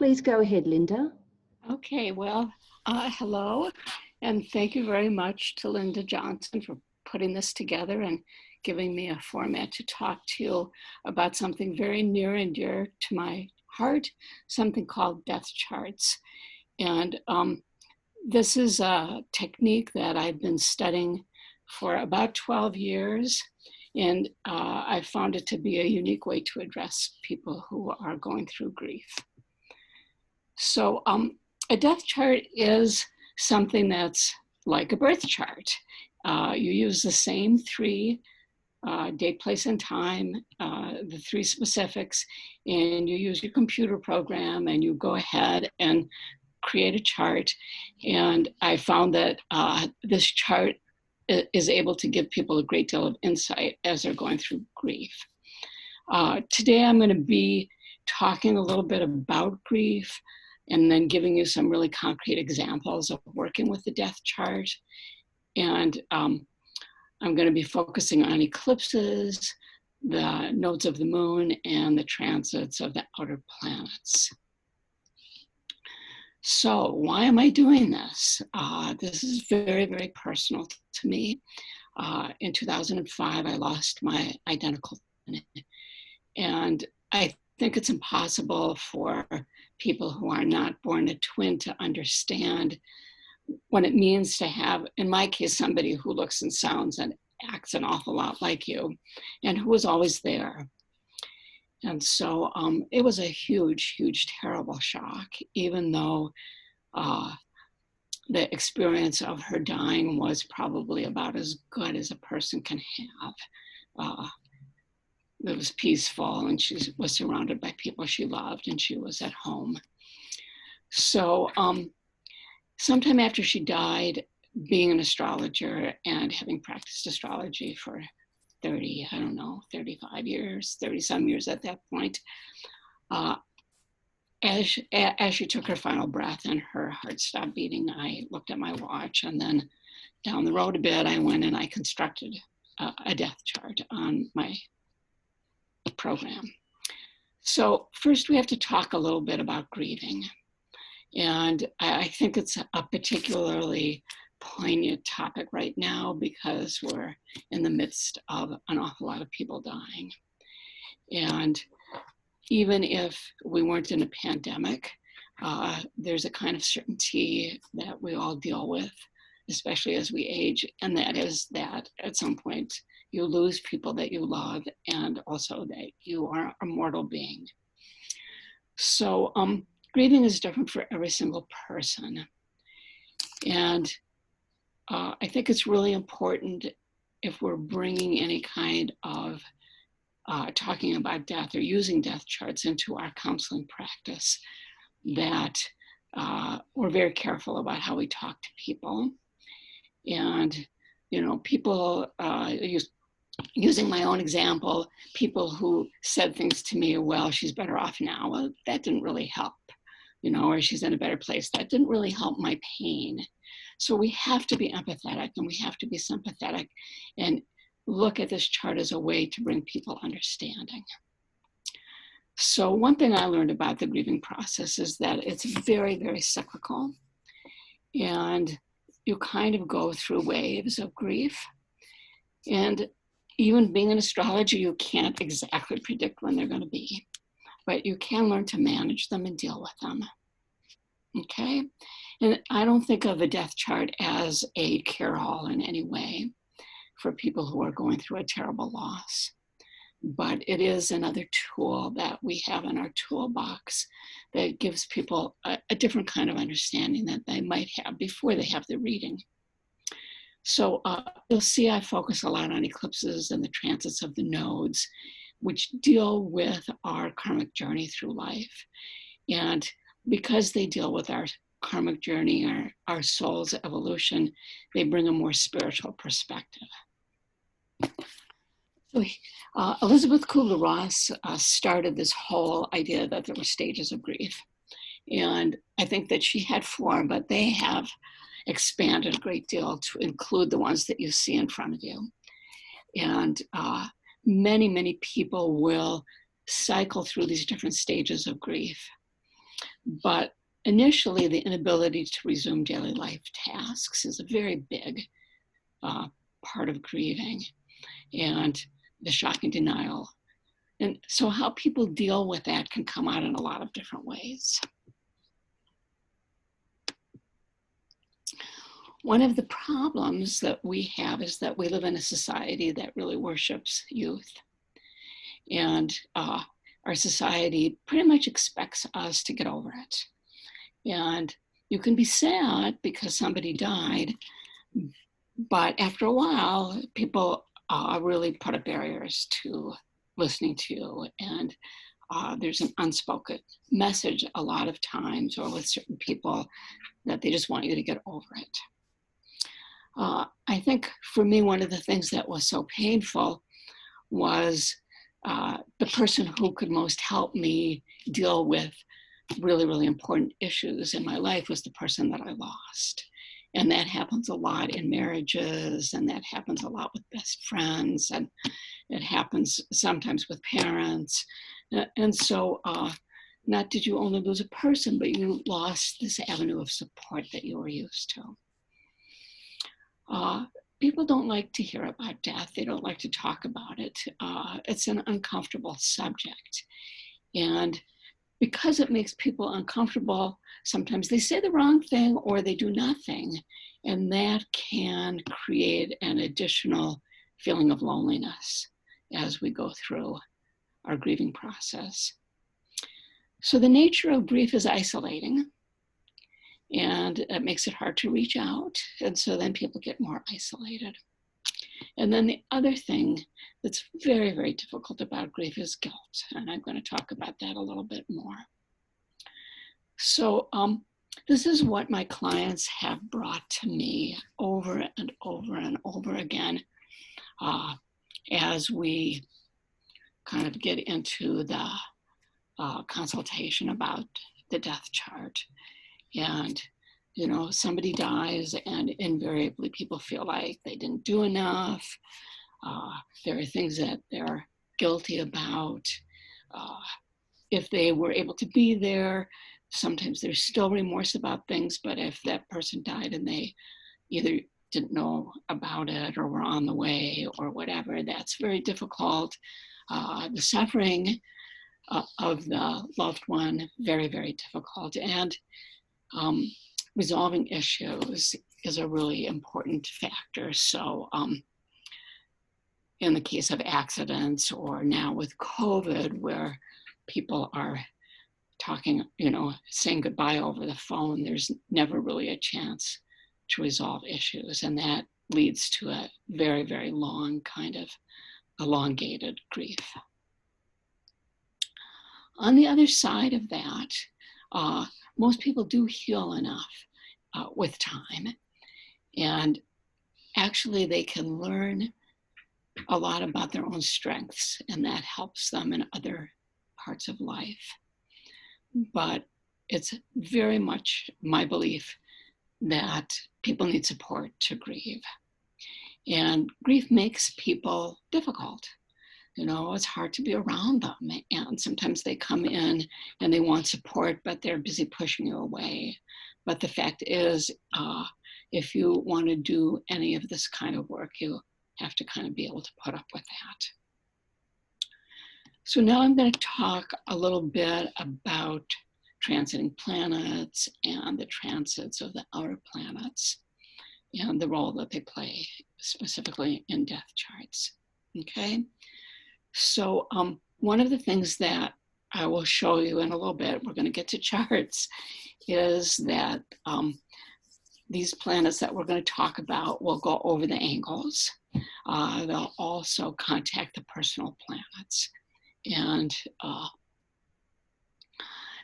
Please go ahead, Linda. Okay, well, hello, and thank you very much to Linda Johnson for putting this together and giving me a format to talk to you about something very near and dear to my heart, something called death charts. And this is a technique that I've been studying for about 12 years, and I found it to be a unique way to address people who are going through grief. So a death chart is something that's like a birth chart. You use the same three date, place, and time, the three specifics, and you use your computer program and you go ahead and create a chart. And I found that this chart is able to give people a great deal of insight as they're going through grief. Today I'm going to be talking a little bit about grief and then giving you some really concrete examples of working with the death chart. And I'm going to be focusing on eclipses, the nodes of the moon, and the transits of the outer planets. So why am I doing this? This is very, very personal to me. In 2005, I lost my identical twin. And I think it's impossible for people who are not born a twin to understand what it means to have, in my case, somebody who looks and sounds and acts an awful lot like you and who was always there. And so it was a huge, huge, terrible shock, even though the experience of her dying was probably about as good as a person can have. It was peaceful, and she was surrounded by people she loved, and she was at home. So sometime after she died, being an astrologer and having practiced astrology for 35 years, 30-some years at that point, as she took her final breath and her heart stopped beating, I looked at my watch, and then down the road a bit, I went and I constructed a death chart on my program. So first we have to talk a little bit about grieving. And I think it's a particularly poignant topic right now because we're in the midst of an awful lot of people dying. And even if we weren't in a pandemic, there's a kind of certainty that we all deal with, especially as we age, and that is that at some point you lose people that you love, and also that you are a mortal being. So grieving is different for every single person. And I think it's really important, if we're bringing any kind of talking about death or using death charts into our counseling practice, that we're very careful about how we talk to people. And, people using my own example, people who said things to me, well, she's better off now. Well, that didn't really help, or she's in a better place. That didn't really help my pain. So we have to be empathetic and we have to be sympathetic and look at this chart as a way to bring people understanding. So one thing I learned about the grieving process is that it's very, very cyclical. And you kind of go through waves of grief. And even being an astrologer, you can't exactly predict when they're going to be, but you can learn to manage them and deal with them. Okay? And I don't think of a death chart as a cure-all in any way for people who are going through a terrible loss, but it is another tool that we have in our toolbox that gives people a different kind of understanding that they might have before they have the reading. So you'll see I focus a lot on eclipses and the transits of the nodes, which deal with our karmic journey through life. And because they deal with our karmic journey, our soul's evolution, they bring a more spiritual perspective. So Elizabeth Kubler-Ross started this whole idea that there were stages of grief. And I think that she had 4, but they have expanded a great deal to include the ones that you see in front of you. And many, many people will cycle through these different stages of grief. But initially, the inability to resume daily life tasks is a very big part of grieving, and the shock and denial. And so how people deal with that can come out in a lot of different ways. One of the problems that we have is that we live in a society that really worships youth. And our society pretty much expects us to get over it. And you can be sad because somebody died, but after a while, people really put up barriers to listening to you. And there's an unspoken message a lot of times, or with certain people, that they just want you to get over it. I think for me, one of the things that was so painful was the person who could most help me deal with really, really important issues in my life was the person that I lost. And that happens a lot in marriages, and that happens a lot with best friends, and it happens sometimes with parents. And so not did you only lose a person, but you lost this avenue of support that you were used to. People don't like to hear about death. They don't like to talk about it. It's an uncomfortable subject. And because it makes people uncomfortable, sometimes they say the wrong thing or they do nothing. And that can create an additional feeling of loneliness as we go through our grieving process. So the nature of grief is isolating, and it makes it hard to reach out. And so then people get more isolated. And then the other thing that's very, very difficult about grief is guilt. And I'm going to talk about that a little bit more. So this is what my clients have brought to me over and over and over again as we kind of get into the consultation about the death chart. And, you know, somebody dies and invariably people feel like they didn't do enough. There are things that they're guilty about. If they were able to be there, sometimes there's still remorse about things, but if that person died and they either didn't know about it or were on the way or whatever, that's very difficult. The suffering of the loved one, very, very difficult. And resolving issues is a really important factor. So in the case of accidents, or now with COVID, where people are talking, you know, saying goodbye over the phone, there's never really a chance to resolve issues. And that leads to a very, very long kind of elongated grief. On the other side of that, most people do heal enough with time. And actually they can learn a lot about their own strengths, and that helps them in other parts of life. But it's very much my belief that people need support to grieve. And grief makes people difficult. You know, it's hard to be around them. And sometimes they come in and they want support, but they're busy pushing you away. But the fact is, if you want to do any of this kind of work, you have to kind of be able to put up with that. So now I'm going to talk a little bit about transiting planets and the transits of the outer planets and the role that they play specifically in death charts. Okay. So one of the things that I will show you in a little bit, we're going to get to charts, is that these planets that we're going to talk about will go over the angles. They'll also contact the personal planets. And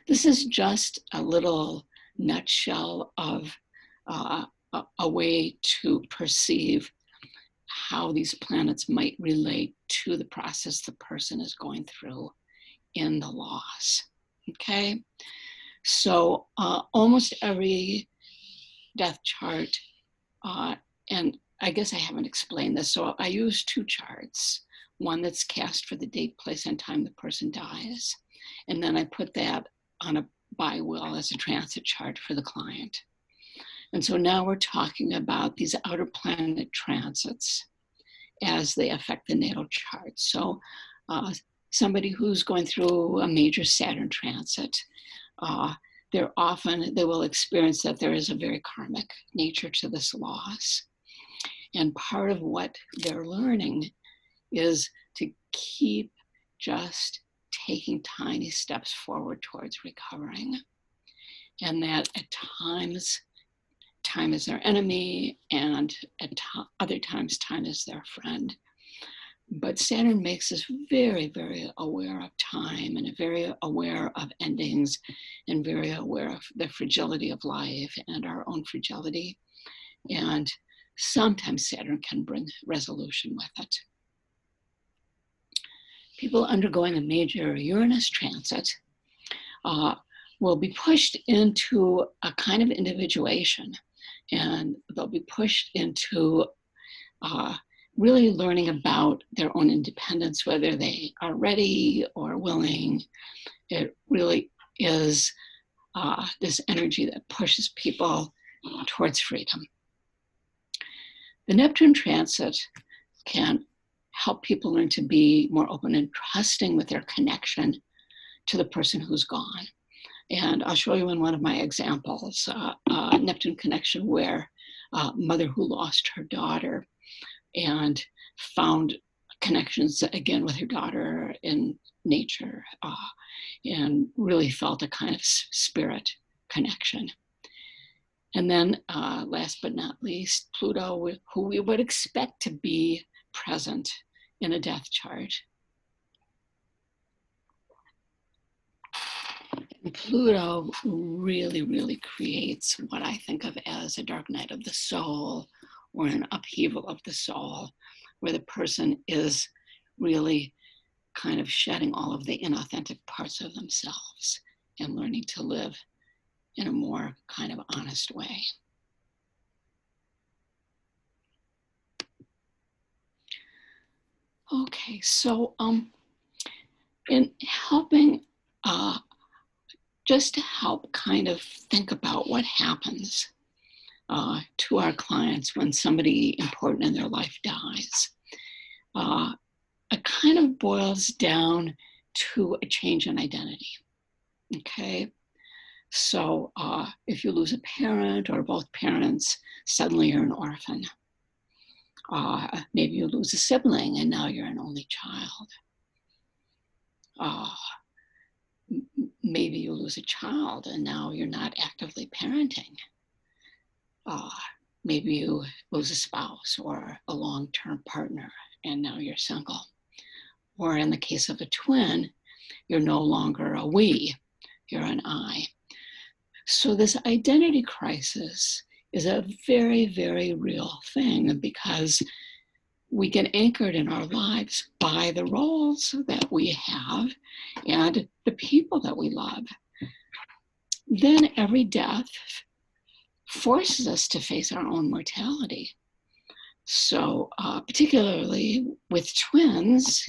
this is just a little nutshell of a way to perceive how these planets might relate to the process the person is going through in the loss. Okay, so almost every death chart, and I guess I haven't explained this, so I use two charts, one that's cast for the date, place, and time the person dies, and then I put that on a by will as a transit chart for the client. And so now we're talking about these outer planet transits as they affect the natal chart. So somebody who's going through a major Saturn transit, they will experience that there is a very karmic nature to this loss. And part of what they're learning is to keep just taking tiny steps forward towards recovering. And that at times, time is their enemy, and at other times, time is their friend. But Saturn makes us very, very aware of time, and very aware of endings, and very aware of the fragility of life and our own fragility. And sometimes Saturn can bring resolution with it. People undergoing a major Uranus transit will be pushed into a kind of individuation, and they'll be pushed into really learning about their own independence, whether they are ready or willing. It really is this energy that pushes people towards freedom. The Neptune transit can help people learn to be more open and trusting with their connection to the person who's gone. And I'll show you in one of my examples, Neptune connection, where a mother who lost her daughter and found connections again with her daughter in nature, and really felt a kind of spirit connection. And then last but not least, Pluto, who we would expect to be present in a death chart. And Pluto really, really creates what I think of as a dark night of the soul, or an upheaval of the soul, where the person is really kind of shedding all of the inauthentic parts of themselves and learning to live in a more kind of honest way. Okay, so in helping, just to help kind of think about what happens to our clients when somebody important in their life dies, it kind of boils down to a change in identity, okay? So if you lose a parent or both parents, suddenly you're an orphan. Maybe you lose a sibling and now you're an only child. Maybe you lose a child and now you're not actively parenting. Maybe you lose a spouse or a long-term partner and now you're single. Or in the case of a twin, you're no longer a we, you're an I. So this identity crisis is a very, very real thing, because we get anchored in our lives by the roles that we have and the people that we love. Then every death forces us to face our own mortality. So particularly with twins,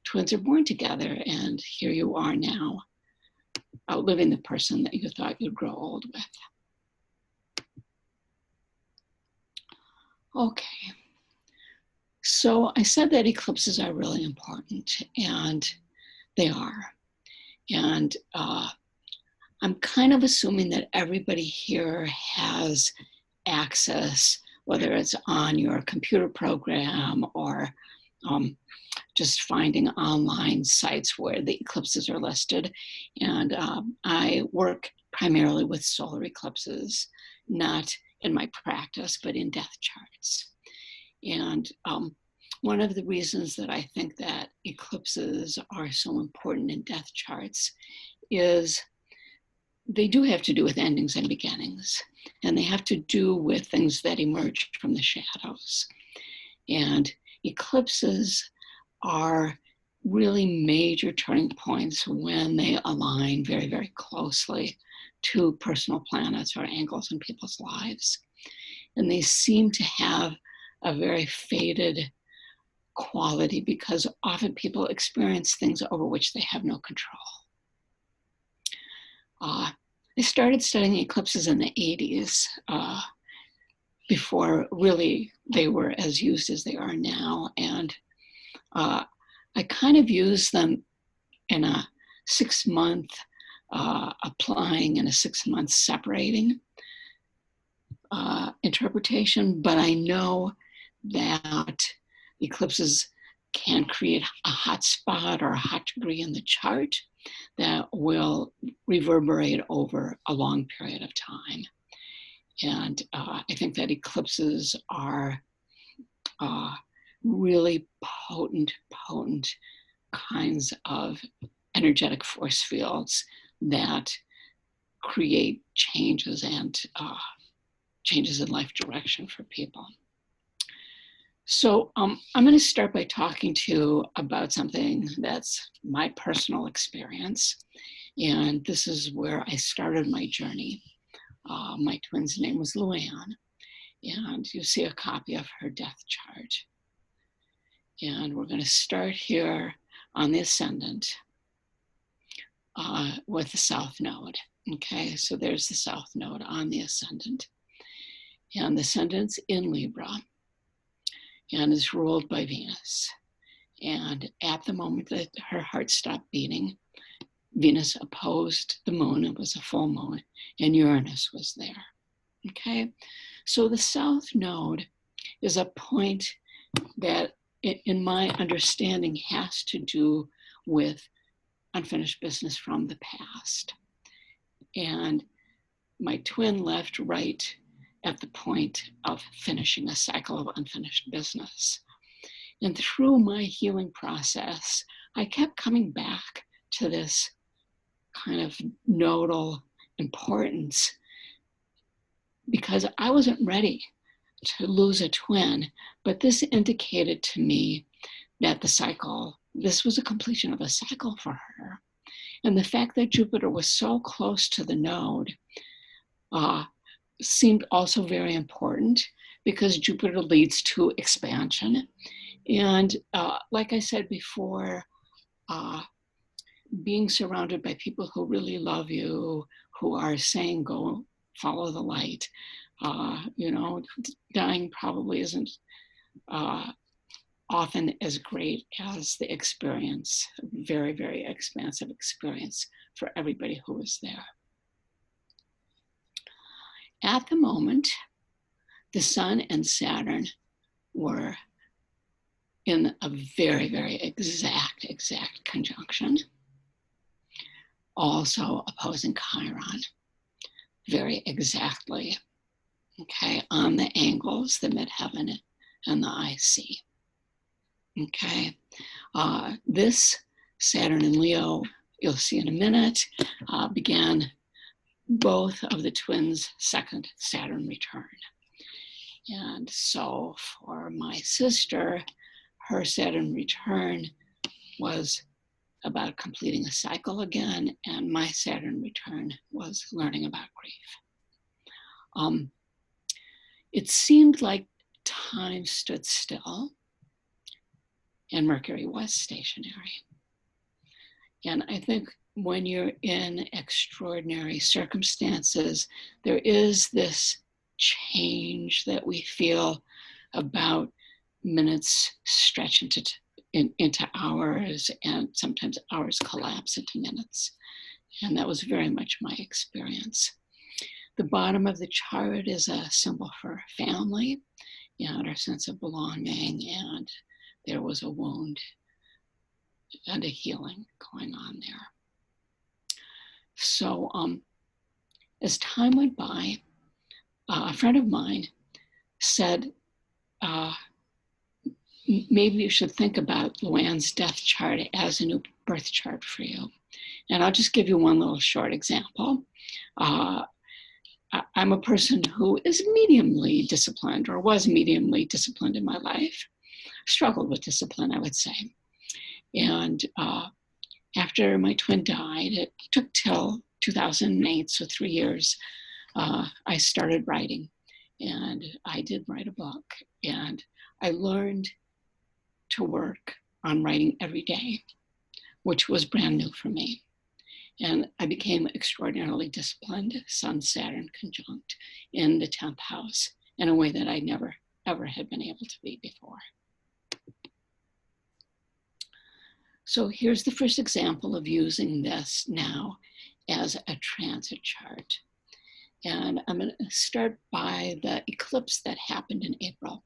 twins are born together, and here you are now, outliving the person that you thought you'd grow old with. Okay, so I said that eclipses are really important, and they are. And I'm kind of assuming that everybody here has access, whether it's on your computer program or just finding online sites where the eclipses are listed. And I work primarily with solar eclipses, not in my practice, but in death charts. And one of the reasons that I think that eclipses are so important in death charts is they do have to do with endings and beginnings, and they have to do with things that emerge from the shadows. And eclipses are really major turning points when they align very, very closely to personal planets or angles in people's lives. And they seem to have a very faded quality, because often people experience things over which they have no control. I started studying eclipses in the 80s, before really they were as used as they are now. And I kind of use them in a 6-month applying and a 6-month separating interpretation, but I know that eclipses can create a hot spot or a hot degree in the chart that will reverberate over a long period of time. And I think that eclipses are really potent kinds of energetic force fields that create changes and changes in life direction for people. So I'm going to start by talking to you about something that's my personal experience. And this is where I started my journey. My twin's name was Luann, and you see a copy of her death chart. And we're going to start here on the ascendant with the south node. Okay, so there's the south node on the ascendant. And the ascendant's in Libra and is ruled by Venus. And at the moment that her heart stopped beating, Venus opposed the moon. It was a full moon, and Uranus was there. Okay, so the south node is a point that, in my understanding, has to do with unfinished business from the past. And my twin left right at the point of finishing a cycle of unfinished business. And through my healing process, I kept coming back to this kind of nodal importance because I wasn't ready to lose a twin, but this indicated to me that the cycle, this was a completion of a cycle for her. And the fact that Jupiter was so close to the node seemed also very important because Jupiter leads to expansion. And like I said before, being surrounded by people who really love you, who are saying, go follow the light, dying probably isn't often as great as the experience, very, very expansive experience for everybody who was there. At the moment, the Sun and Saturn were in a very, very exact conjunction, also opposing Chiron, very exactly, okay, on the angles, the midheaven and the IC. Okay, this Saturn and Leo, you'll see in a minute, began both of the twins' second Saturn return. And so for my sister, her Saturn return was about completing a cycle again, and my Saturn return was learning about grief. It seemed like time stood still, and Mercury was stationary. And I think when you're in extraordinary circumstances, there is this change that we feel about minutes stretch into hours, and sometimes hours collapse into minutes. And that was very much my experience. The bottom of the chart is a symbol for family and our sense of belonging, and there was a wound and a healing going on there. So as time went by, a friend of mine said, maybe you should think about Luann's death chart as a new birth chart for you. And I'll just give you one little short example. I'm a person who is mediumly disciplined, or was mediumly disciplined in my life. Struggled with discipline, I would say. And after my twin died, it took till 2008, so 3 years, I started writing. And I did write a book. And I learned to work on writing every day, which was brand new for me. And I became extraordinarily disciplined, Sun-Saturn conjunct in the 10th house in a way that I never, ever had been able to be before. So here's the first example of using this now as a transit chart. And I'm going to start by the eclipse that happened in April.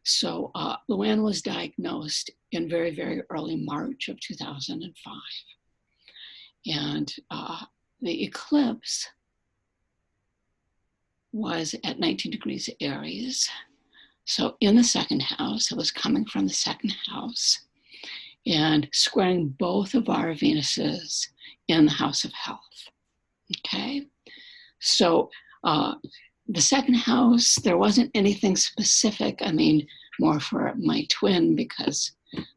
So Luann was diagnosed in very, very early March of 2005. And the eclipse was at 19 degrees Aries. So in the second house, it was coming from the second house and squaring both of our Venuses in the house of health. Okay, so the second house, there wasn't anything specific. I mean, more for my twin, because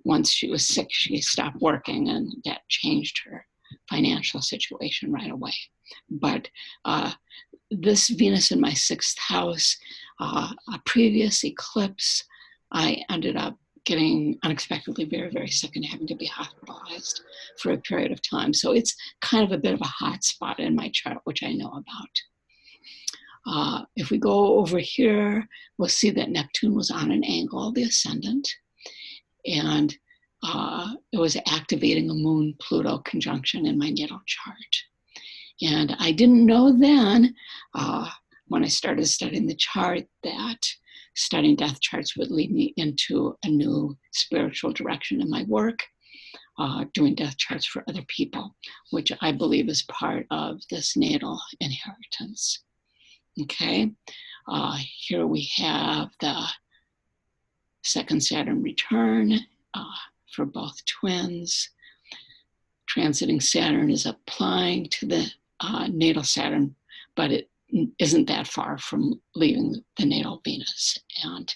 once she was sick, she stopped working, and that changed her financial situation right away. But this Venus in my 6th house, a previous eclipse, I ended up getting unexpectedly very, very sick and having to be hospitalized for a period of time. So it's kind of a bit of a hot spot in my chart, which I know about. If we go over here, we'll see that Neptune was on an angle, the ascendant, and it was activating a Moon-Pluto conjunction in my natal chart. And I didn't know then, when I started studying the chart, that studying death charts would lead me into a new spiritual direction in my work, doing death charts for other people, which I believe is part of this natal inheritance. Okay, here we have the second Saturn return for both twins. Transiting Saturn is applying to the natal Saturn, but it isn't that far from leaving the natal Venus. And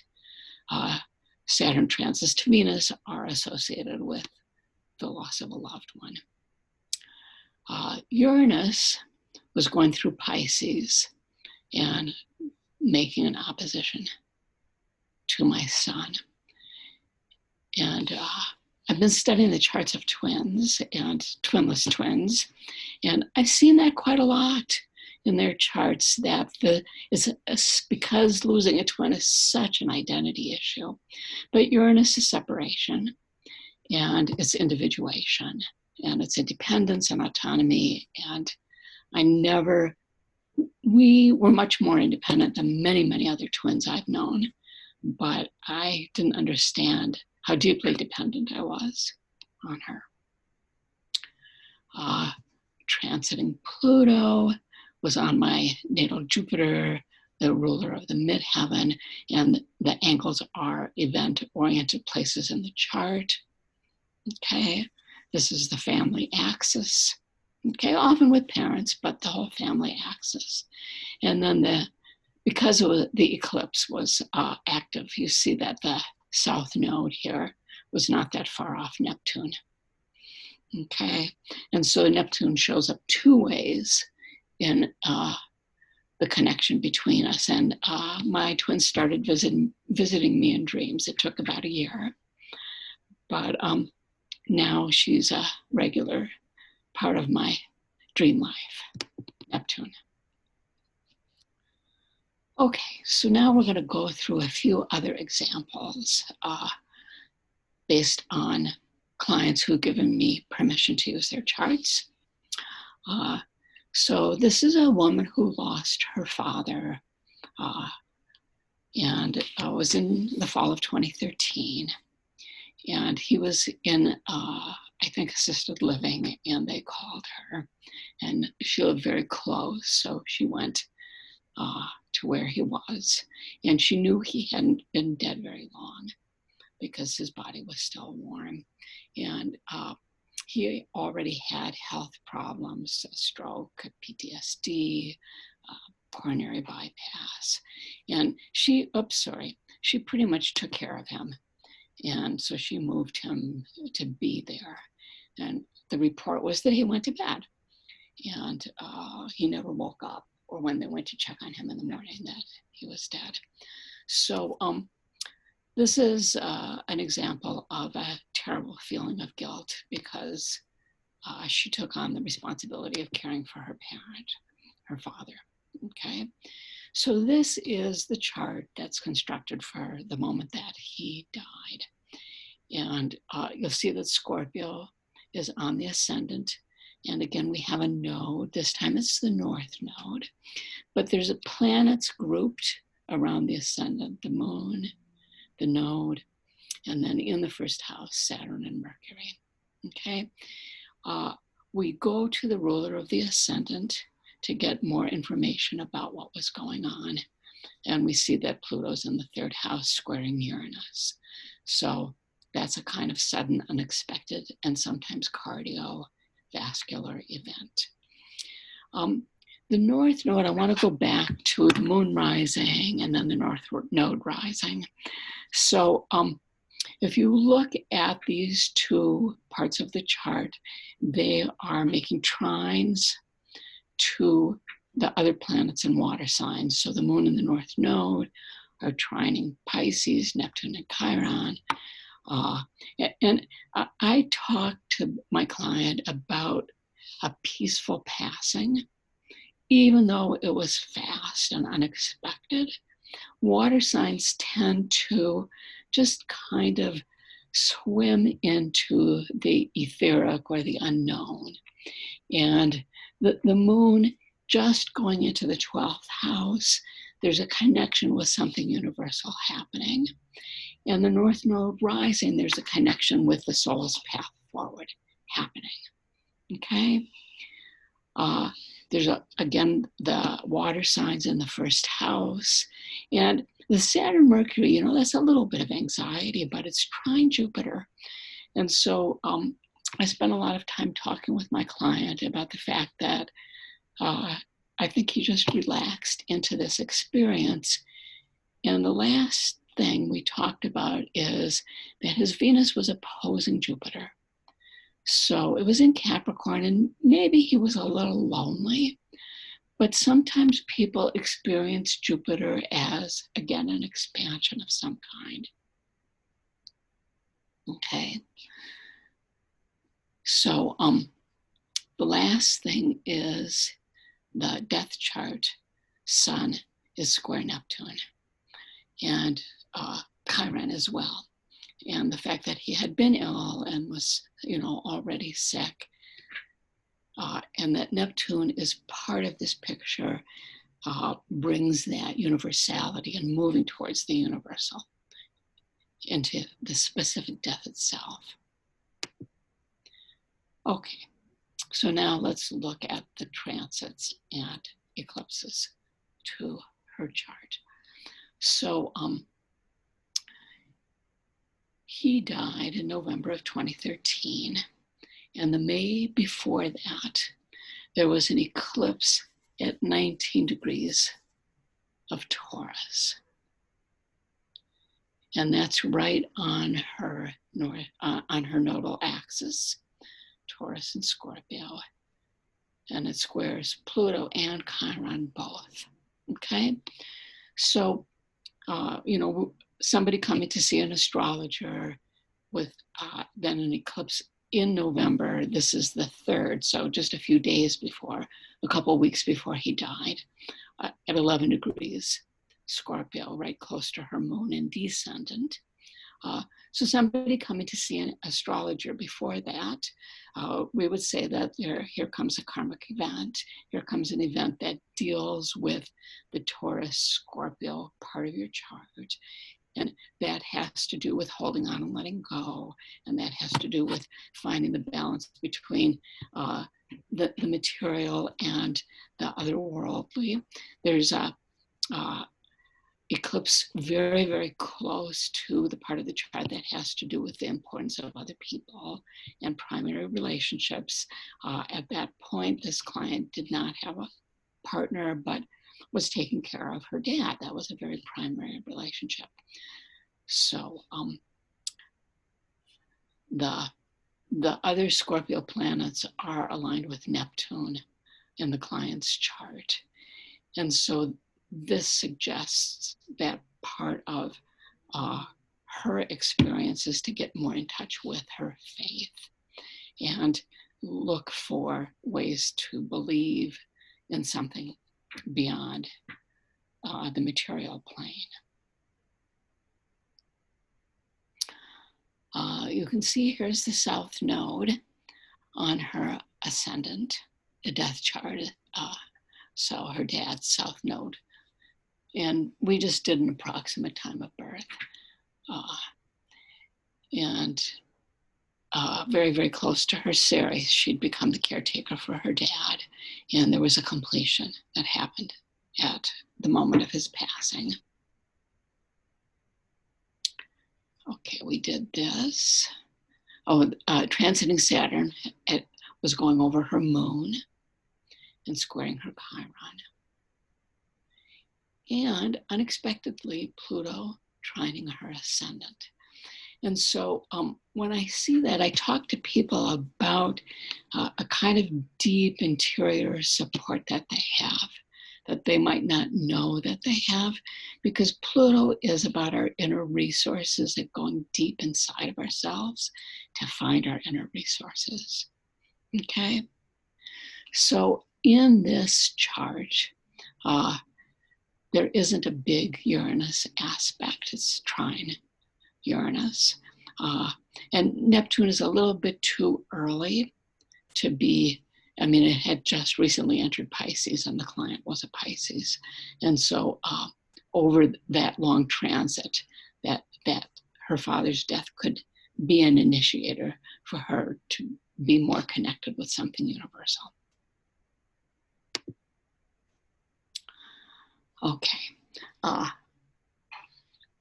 Saturn transits to Venus are associated with the loss of a loved one. Uranus was going through Pisces and making an opposition to my sun. And I've been studying the charts of twins and twinless twins, and I've seen that quite a lot in their charts, that it's because losing a twin is such an identity issue. But Uranus is separation, and it's individuation, and it's independence and autonomy. And we were much more independent than many, many other twins I've known, but I didn't understand how deeply dependent I was on her. Transiting Pluto was on my natal Jupiter, the ruler of the midheaven, and the angles are event-oriented places in the chart. Okay, this is the family axis. Okay, often with parents, but the whole family axis. And then because the eclipse was active, you see that the south node here was not that far off Neptune. Okay, and so Neptune shows up 2 ways in the connection between us. And my twin started visiting me in dreams. It took about a year, but now she's a regular part of my dream life, Neptune. Okay, so now we're going to go through a few other examples based on clients who've given me permission to use their charts. So this is a woman who lost her father, and it was in the fall of 2013. And he was in, I think, assisted living, and they called her, and she lived very close, so she went to where he was. And she knew he hadn't been dead very long because his body was still warm. And he already had health problems, a stroke, PTSD, coronary bypass. And she pretty much took care of him. And so she moved him to be there. And the report was that he went to bed, and he never woke up, or when they went to check on him in the morning, that he was dead. So this is an example of a terrible feeling of guilt, because she took on the responsibility of caring for her parent, her father. Okay, so this is the chart that's constructed for the moment that he died. And you'll see that Scorpio is on the ascendant. And again, we have a node. This time it's the north node. But there's planets grouped around the ascendant, the moon, the node, and then in the first house, Saturn and Mercury. Okay? We go to the ruler of the ascendant to get more information about what was going on. And we see that Pluto's in the third house squaring Uranus. So that's a kind of sudden, unexpected, and sometimes cardiovascular event. The north node, I want to go back to the moon rising and then the north node rising. So if you look at these two parts of the chart, they are making trines to the other planets and water signs. So the moon and the north node are trining Pisces, Neptune, and Chiron. And I talked to my client about a peaceful passing, even though it was fast and unexpected. Water signs tend to just kind of swim into the etheric or the unknown. And the moon just going into the 12th house, there's a connection with something universal happening. And the north node rising, there's a connection with the soul's path forward happening. Okay? There's, again, the water signs in the first house. And the Saturn Mercury, you know, that's a little bit of anxiety, but it's trine Jupiter. And so I spent a lot of time talking with my client about the fact that I think he just relaxed into this experience. And the last thing we talked about is that his Venus was opposing Jupiter. So it was in Capricorn, and maybe he was a little lonely, but sometimes people experience Jupiter as, again, an expansion of some kind. Okay. So the last thing is the death chart. Sun is square Neptune, and Chiron as well. And the fact that he had been ill and was, you know, already sick, and that Neptune is part of this picture, brings that universality and moving towards the universal into the specific death itself. Okay, so now let's look at the transits and eclipses to her chart. So he died in November of 2013. And the May before that, there was an eclipse at 19 degrees of Taurus. And that's right on her nodal axis, Taurus and Scorpio. And it squares Pluto and Chiron both. Okay? So, you know, somebody coming to see an astrologer with then an eclipse in November, this is the 3rd, so just a few days before, a couple of weeks before he died, at 11 degrees Scorpio, right close to her moon and descendant. So somebody coming to see an astrologer before that, we would say that here comes a karmic event. Here comes an event that deals with the Taurus Scorpio part of your chart. And that has to do with holding on and letting go. And that has to do with finding the balance between the material and the otherworldly. There's a eclipse very, very close to the part of the chart that has to do with the importance of other people and primary relationships. At that point, this client did not have a partner, but was taking care of her dad. That was a very primary relationship. So the other Scorpio planets are aligned with Neptune in the client's chart. And so this suggests that part of her experience is to get more in touch with her faith. And look for ways to believe in something beyond the material plane. You can see here's the south node on her ascendant, the death chart. So her dad's south node. And we just did an approximate time of birth. Very, very close to her Ceres, she'd become the caretaker for her dad. And there was a completion that happened at the moment of his passing. Okay, we did this. Transiting Saturn, it was going over her moon and squaring her Chiron. And unexpectedly, Pluto trining her ascendant. And so when I see that, I talk to people about a kind of deep interior support that they have, that they might not know that they have, because Pluto is about our inner resources and going deep inside of ourselves to find our inner resources. Okay? So in this chart, there isn't a big Uranus aspect. It's trine Uranus. And Neptune is a little bit too early to be, I mean, it had just recently entered Pisces and the client was a Pisces. And so over that long transit, that her father's death could be an initiator for her to be more connected with something universal. Okay.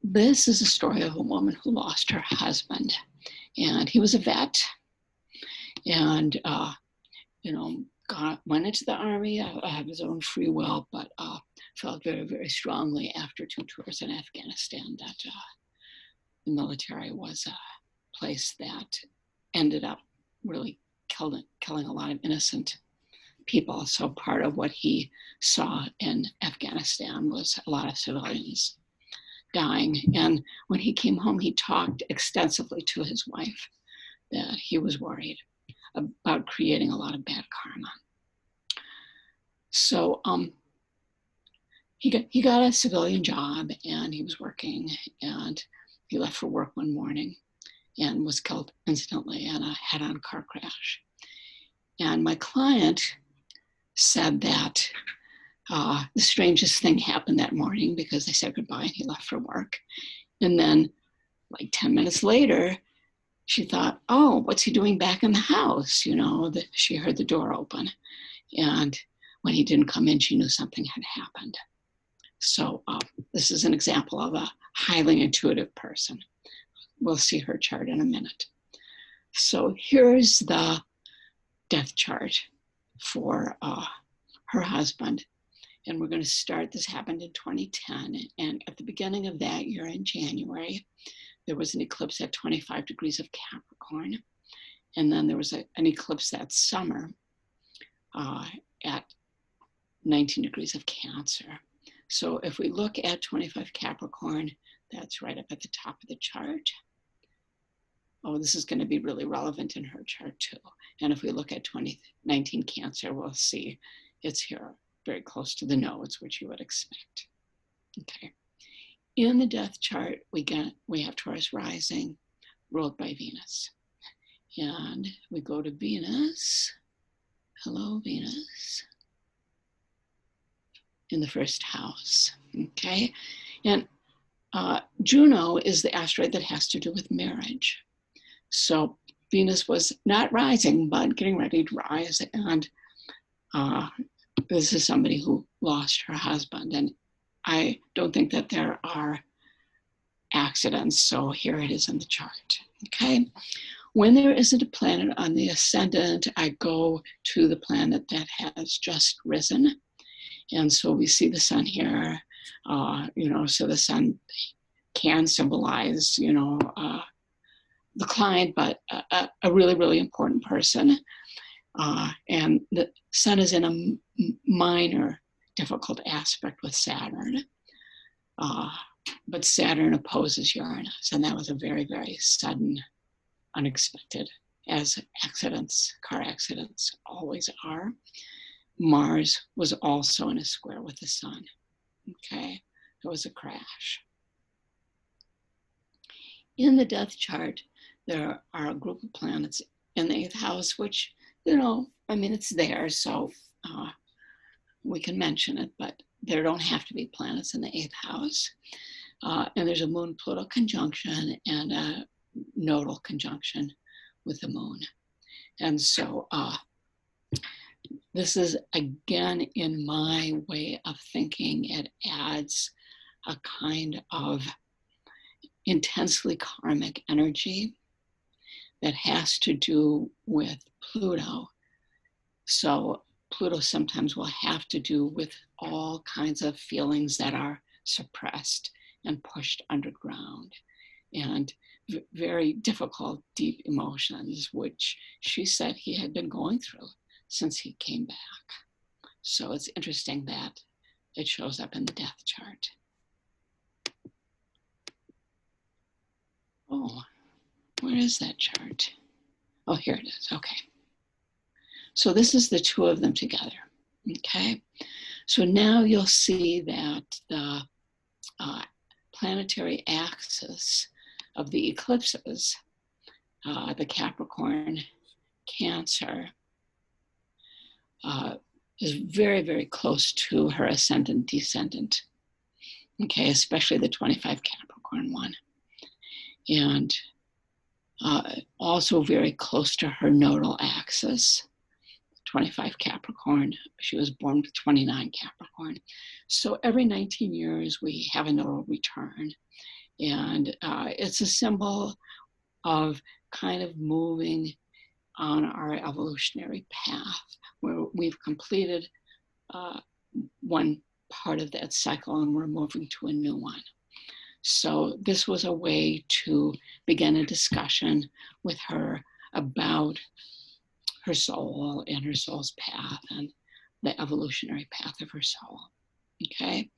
This is a story of a woman who lost her husband, and he was a vet, and went into the army of his own free will, but felt very, very strongly after 2 tours in Afghanistan that the military was a place that ended up really killing a lot of innocent people. So part of what he saw in Afghanistan was a lot of civilians dying. And when he came home, he talked extensively to his wife that he was worried about creating a lot of bad karma. So he got a civilian job and he was working, and he left for work one morning and was killed instantly in a head-on car crash. And my client said that the strangest thing happened that morning because they said goodbye and he left for work. And then like 10 minutes later, she thought, oh, what's he doing back in the house? She heard the door open. And when he didn't come in, she knew something had happened. So this is an example of a highly intuitive person. We'll see her chart in a minute. So here's the death chart for her husband. And we're going to start, this happened in 2010. And at the beginning of that year in January, there was an eclipse at 25 degrees of Capricorn. And then there was an eclipse that summer at 19 degrees of Cancer. So if we look at 25 Capricorn, that's right up at the top of the chart. Oh, this is going to be really relevant in her chart too. And if we look at 2019 Cancer, we'll see it's here very close to the nodes, which you would expect. Okay. In the death chart, we have Taurus rising ruled by Venus. And we go to Venus. Hello, Venus. In the first house. Okay. And Juno is the asteroid that has to do with marriage. So Venus was not rising, but getting ready to rise. And this is somebody who lost her husband. And I don't think that there are accidents. So here it is in the chart. Okay. When there isn't a planet on the ascendant, I go to the planet that has just risen. And so we see the sun here, so the sun can symbolize, the client, but a really, really important person. And the sun is in a minor difficult aspect with Saturn. But Saturn opposes Uranus, and that was a very, very sudden, unexpected as accidents, car accidents always are. Mars was also in a square with the sun. Okay, it was a crash. In the death chart, there are a group of planets in the 8th house, which, you know, I mean, it's there, so we can mention it, but there don't have to be planets in the 8th house. And there's a Moon-Pluto conjunction and a nodal conjunction with the moon. And so this is, again, in my way of thinking, it adds a kind of intensely karmic energy that has to do with Pluto. So Pluto sometimes will have to do with all kinds of feelings that are suppressed and pushed underground, and very difficult, deep emotions, which she said he had been going through since he came back. So it's interesting that it shows up in the death chart. Oh, where is that chart? Oh, here it is. Okay. So this is the two of them together. Okay. So now you'll see that the planetary axis of the eclipses, the Capricorn, Cancer, is very, very close to her ascendant, descendant. Okay, especially the 25 Capricorn one. And also very close to her nodal axis, 25 Capricorn. She was born with 29 Capricorn. So every 19 years we have a nodal return. And it's a symbol of kind of moving on our evolutionary path, where we've completed one part of that cycle and we're moving to a new one. So this was a way to begin a discussion with her about her soul and her soul's path and the evolutionary path of her soul. Okay,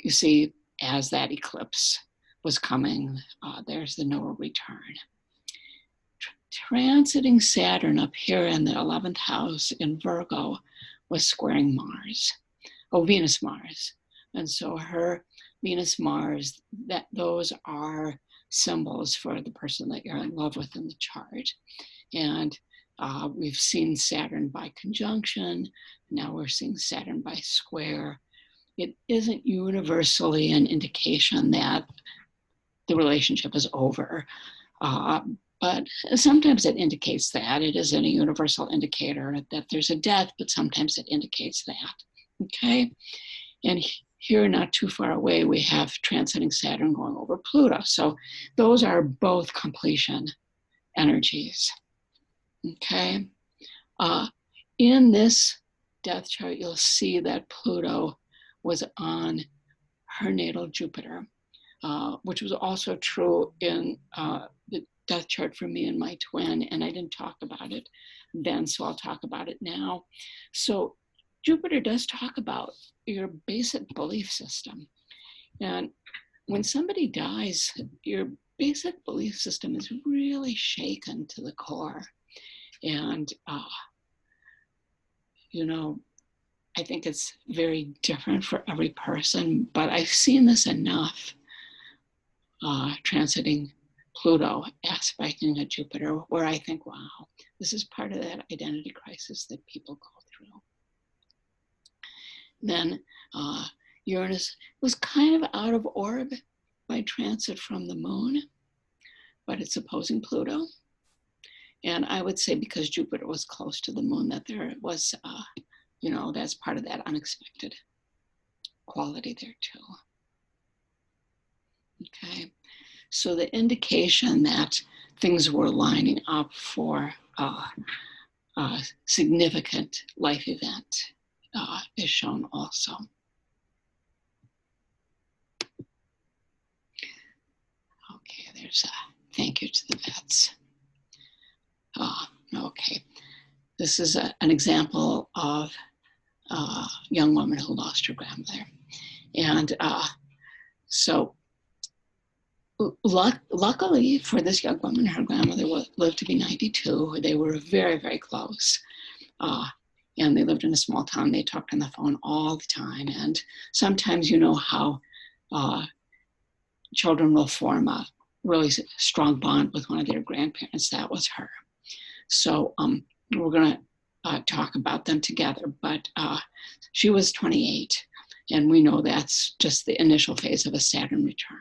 you see, as that eclipse was coming, there's the nodal return. Transiting Saturn up here in the 11th house in Virgo was squaring Mars, Venus Mars. And so her Venus Mars, those are symbols for the person that you're in love with in the chart. And we've seen Saturn by conjunction. Now we're seeing Saturn by square. It isn't universally an indication that the relationship is over. But sometimes it indicates that. It isn't a universal indicator that there's a death, but sometimes it indicates that. Okay? And here, not too far away, we have transiting Saturn going over Pluto. So those are both completion energies. Okay? In this death chart, you'll see that Pluto was on her natal Jupiter, which was also true in the death chart for me and my twin, and I didn't talk about it then, so I'll talk about it now. So Jupiter does talk about your basic belief system. And when somebody dies, your basic belief system is really shaken to the core. And, you know, I think it's very different for every person, but I've seen this enough transiting Pluto, aspecting a Jupiter, where I think, wow, this is part of that identity crisis that people go through. Then Uranus was kind of out of orb by transit from the moon, but it's opposing Pluto. And I would say because Jupiter was close to the moon, that there was, you know, that's part of that unexpected quality there too. Okay. So the indication that things were lining up for a significant life event is shown also. Okay, there's a thank you to the vets. Okay, this is an example of a young woman who lost her grandmother. And so luckily for this young woman, her grandmother lived to be 92. They were very, very close. And they lived in a small town. They talked on the phone all the time. And sometimes, you know how children will form a really strong bond with one of their grandparents. That was her. So we're going to talk about them together. But she was 28, and we know that's just the initial phase of a Saturn return.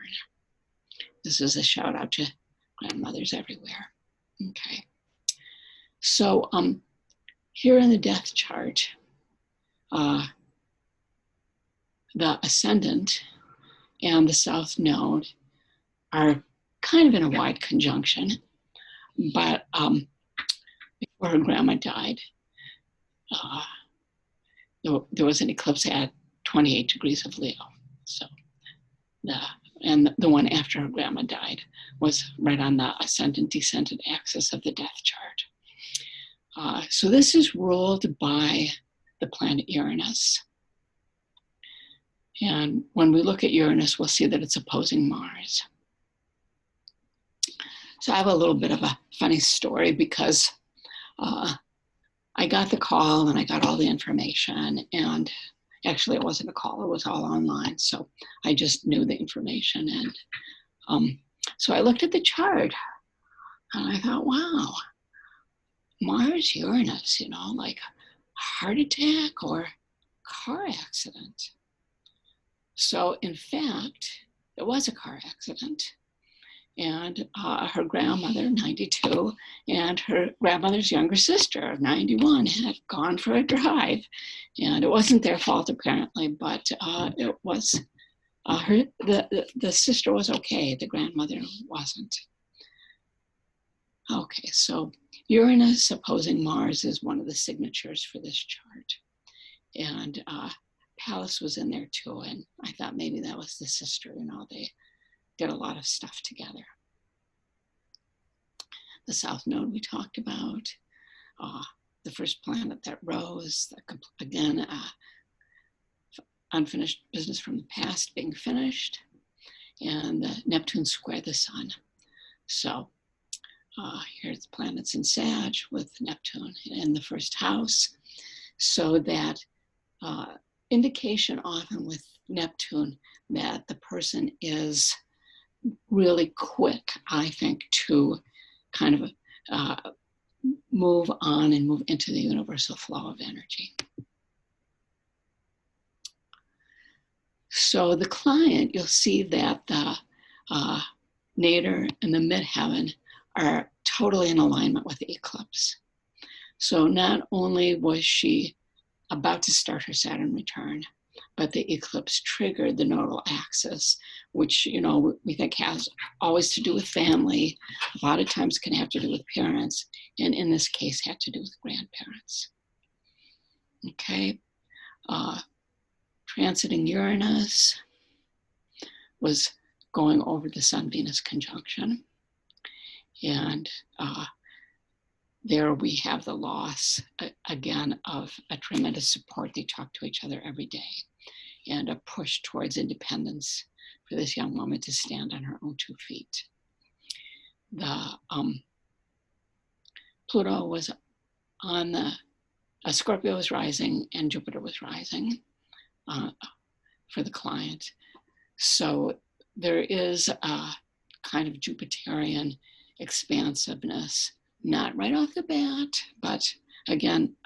This is a shout out to grandmothers everywhere. Okay. So here in the death chart, the ascendant and the south node are kind of in a wide conjunction, but before her grandma died, there was an eclipse at 28 degrees of Leo. So the one after her grandma died was right on the ascendant-descendant axis of the death chart. So this is ruled by the planet Uranus. And when we look at Uranus, we'll see that it's opposing Mars. So I have a little bit of a funny story because I got the call and I got all the information, and actually it wasn't a call, it was all online. So I just knew the information. And so I looked at the chart and I thought, wow, Mars, Uranus, you know, like heart attack or car accident. So in fact, it was a car accident. And her grandmother, 92, and her grandmother's younger sister, 91, had gone for a drive. And it wasn't their fault, apparently, but it was the sister was okay, the grandmother wasn't. Okay, so Uranus opposing Mars is one of the signatures for this chart. And Pallas was in there too, and I thought maybe that was the sister, you know, they did a lot of stuff together. The south node we talked about, the first planet that rose, again, unfinished business from the past being finished, and Neptune square the sun. So here's the planets in Sag with Neptune in the first house. So that indication often with Neptune that the person is really quick, I think, to kind of move on and move into the universal flow of energy. So the client, you'll see that the nadir and the midheaven are totally in alignment with the eclipse. So not only was she about to start her Saturn return, but the eclipse triggered the nodal axis, which, you know, we think has always to do with family. A lot of times can have to do with parents, and in this case had to do with grandparents. Okay, transiting Uranus was going over the Sun-Venus conjunction, and there we have the loss, again, of a tremendous support. They talk to each other every day, and a push towards independence for this young woman to stand on her own 2 feet. The Pluto was on the, Scorpio was rising and Jupiter was rising for the client. So there is a kind of Jupiterian expansiveness, not right off the bat, but again,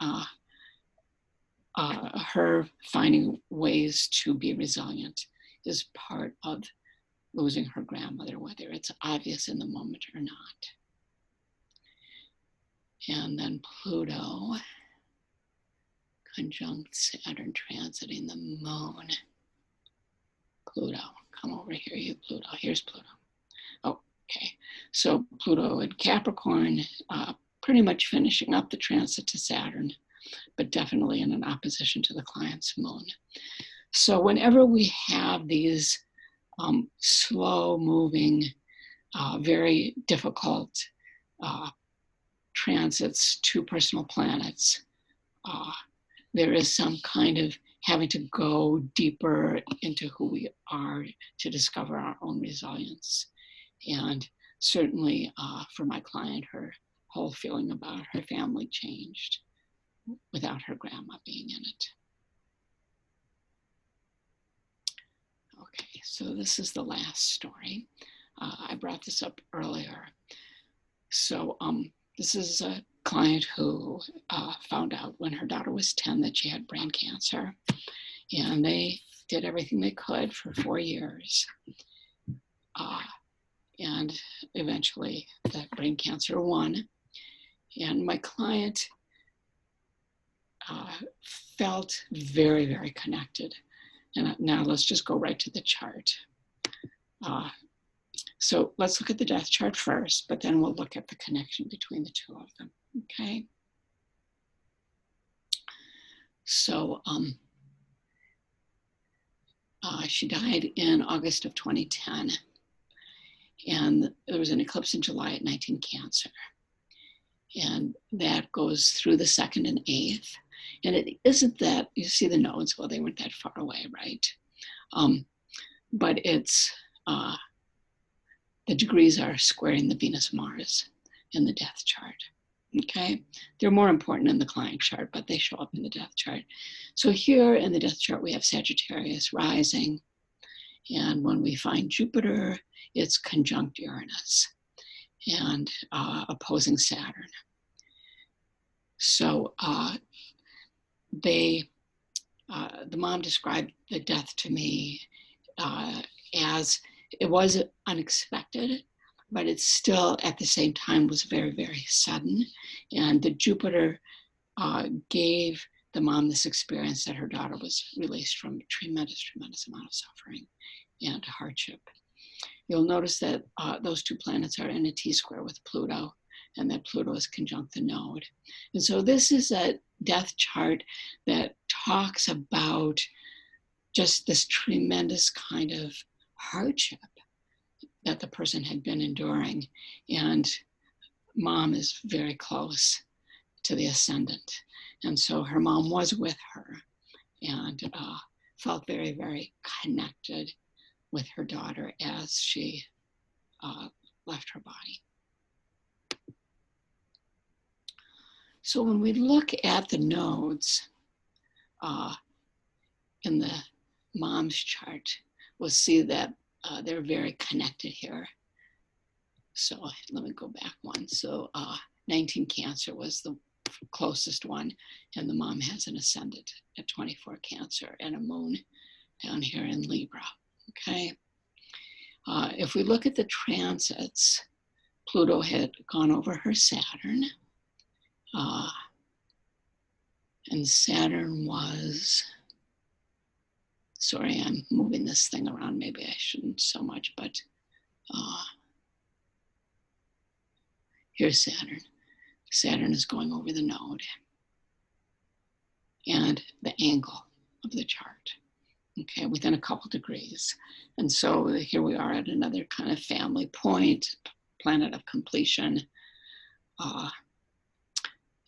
her finding ways to be resilient is part of losing her grandmother, whether it's obvious in the moment or not. And then Pluto conjunct Saturn transiting the moon. Pluto, come over here, you Pluto. Here's Pluto. Oh, okay. So Pluto in Capricorn, pretty much finishing up the transit to Saturn, but definitely in an opposition to the client's moon. So whenever we have these slow moving, very difficult transits to personal planets, there is some kind of having to go deeper into who we are to discover our own resilience. And certainly for my client, her whole feeling about her family changed without her grandma being in it. Okay, so this is the last story. I brought this up earlier. So this is a client who found out when her daughter was 10 that she had brain cancer. And they did everything they could for 4 years. And eventually the brain cancer won. And my client felt very, very connected. And now let's just go right to the chart. So let's look at the death chart first, but then we'll look at the connection between the two of them, okay? So she died in August of 2010, and there was an eclipse in July at 19 Cancer. And that goes through the 2nd and 8th. And it isn't that, you see the nodes, well, they weren't that far away, right? But it's, the degrees are squaring the Venus-Mars in the death chart, okay? They're more important in the client chart, but they show up in the death chart. So here in the death chart, we have Sagittarius rising. And when we find Jupiter, it's conjunct Uranus and opposing Saturn. So the mom described the death to me as it was unexpected, but it still at the same time was very, very sudden. And the Jupiter gave the mom this experience that her daughter was released from a tremendous, tremendous amount of suffering and hardship. You'll notice that those two planets are in a T-square with Pluto, and that Pluto is conjunct the node. And so this is a death chart that talks about just this tremendous kind of hardship that the person had been enduring. And mom is very close to the ascendant. And so her mom was with her and felt very, very connected with her daughter as she left her body. So when we look at the nodes in the mom's chart, we'll see that they're very connected here. So let me go back one. So 19 Cancer was the closest one, and the mom has an ascendant at 24 Cancer and a moon down here in Libra, okay? If we look at the transits, Pluto had gone over her Saturn, and Saturn was, sorry, I'm moving this thing around, maybe I shouldn't so much, but here's Saturn. Saturn is going over the node and the angle of the chart, okay, within a couple degrees. And so here we are at another kind of family point, planet of completion,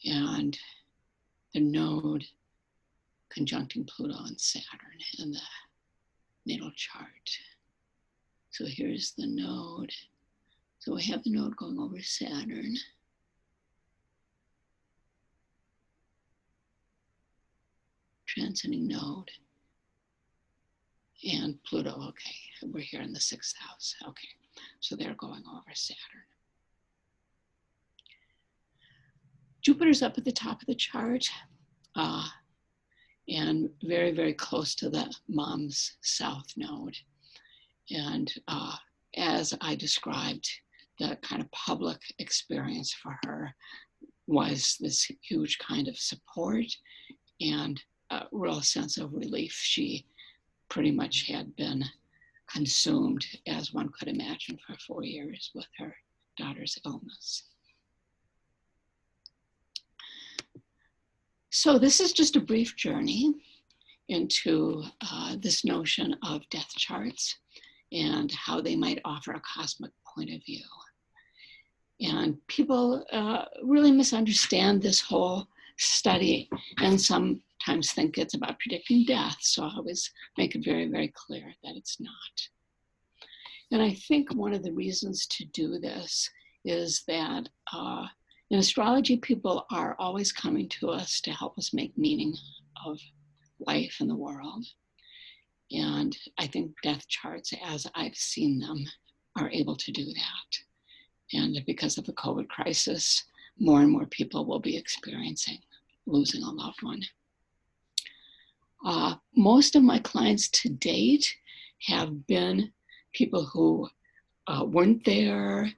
and the node conjuncting Pluto and Saturn in the natal chart. So here's the node. So we have the node going over Saturn. Transiting node. And Pluto, okay, we're here in the 6th house. Okay, so they're going over Saturn. Jupiter's up at the top of the chart and very, very close to the mom's south node. And as I described, the kind of public experience for her was this huge kind of support and a real sense of relief. She pretty much had been consumed, as one could imagine, for 4 years with her daughter's illness. So this is just a brief journey into this notion of death charts and how they might offer a cosmic point of view. And people really misunderstand this whole study and sometimes think it's about predicting death. So I always make it very, very clear that it's not. And I think one of the reasons to do this is that in astrology, people are always coming to us to help us make meaning of life and the world. And I think death charts, as I've seen them, are able to do that. And because of the COVID crisis, more and more people will be experiencing losing a loved one. Most of my clients to date have been people who weren't there,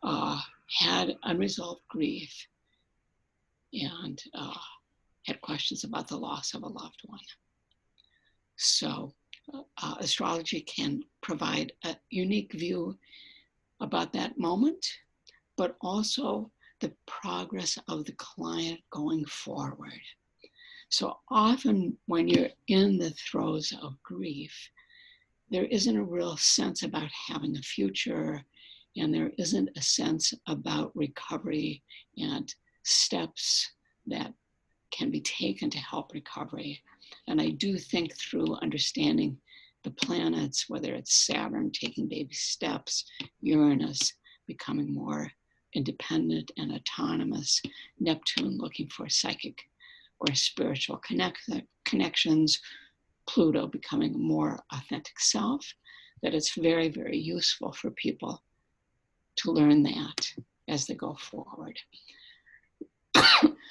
had unresolved grief, and had questions about the loss of a loved one. So astrology can provide a unique view about that moment, but also the progress of the client going forward. So often when you're in the throes of grief, there isn't a real sense about having a future, and there isn't a sense about recovery and steps that can be taken to help recovery. And I do think through understanding the planets, whether it's Saturn taking baby steps, Uranus becoming more independent and autonomous, Neptune looking for psychic or spiritual connections, Pluto becoming a more authentic self, that it's very, very useful for people to learn that as they go forward.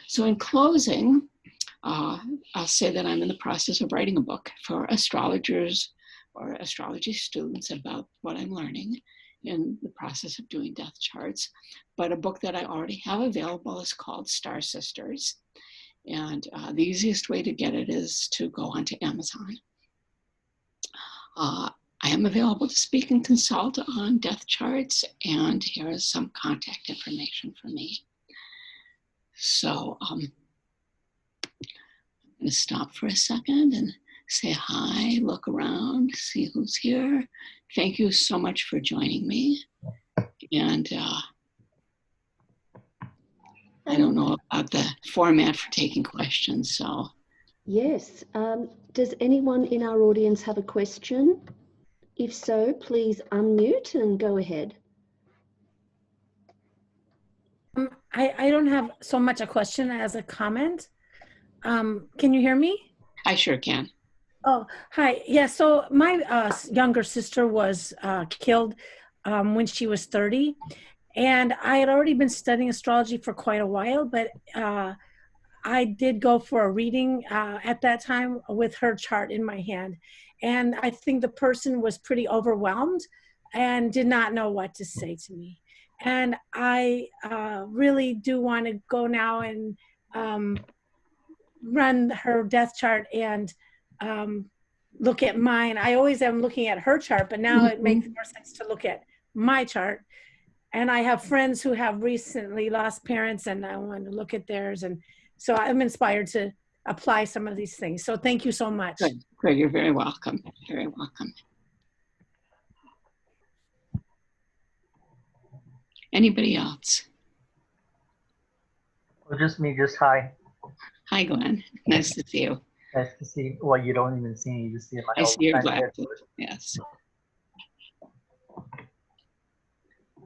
So in closing, I'll say that I'm in the process of writing a book for astrologers or astrology students about what I'm learning in the process of doing death charts. But a book that I already have available is called Star Sisters. And the easiest way to get it is to go onto Amazon. I am available to speak and consult on death charts, and here is some contact information for me. So I'm going to stop for a second and say hi, look around, see who's here. Thank you so much for joining me. And I don't know about the format for taking questions, so. Yes. Does anyone in our audience have a question? If so, please unmute and go ahead. I don't have so much a question as a comment. Can you hear me? I sure can. Oh, hi. Yeah, so my younger sister was killed when she was 30. And I had already been studying astrology for quite a while, but I did go for a reading at that time with her chart in my hand. And I think the person was pretty overwhelmed and did not know what to say to me. And I really do want to go now and run her death chart and look at mine. I always am looking at her chart, but now it makes more sense to look at my chart. And I have friends who have recently lost parents, and I want to look at theirs. And so I'm inspired to apply some of these things. So thank you so much. Good, good. You're very welcome. Very welcome. Anybody else? Well, just me, just hi. Hi, Glenn. Nice to see you. Nice to see you. Well, you don't even see me, you just see my I see your glasses. head. Yes.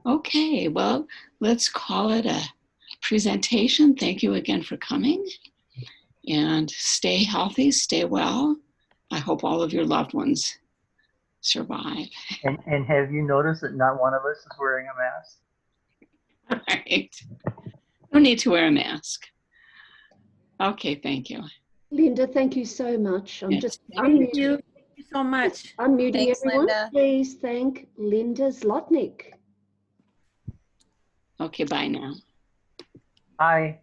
Okay, well, let's call it a presentation. Thank you again for coming. And stay healthy, stay well. I hope all of your loved ones survive. And have you noticed that not one of us is wearing a mask? All right. No need to wear a mask. Okay, thank you. Linda, thank you so much. I'm just Thank you so much. unmuting Thanks, everyone. Linda. Please thank Linda Zlotnick. Okay, bye now. Hi.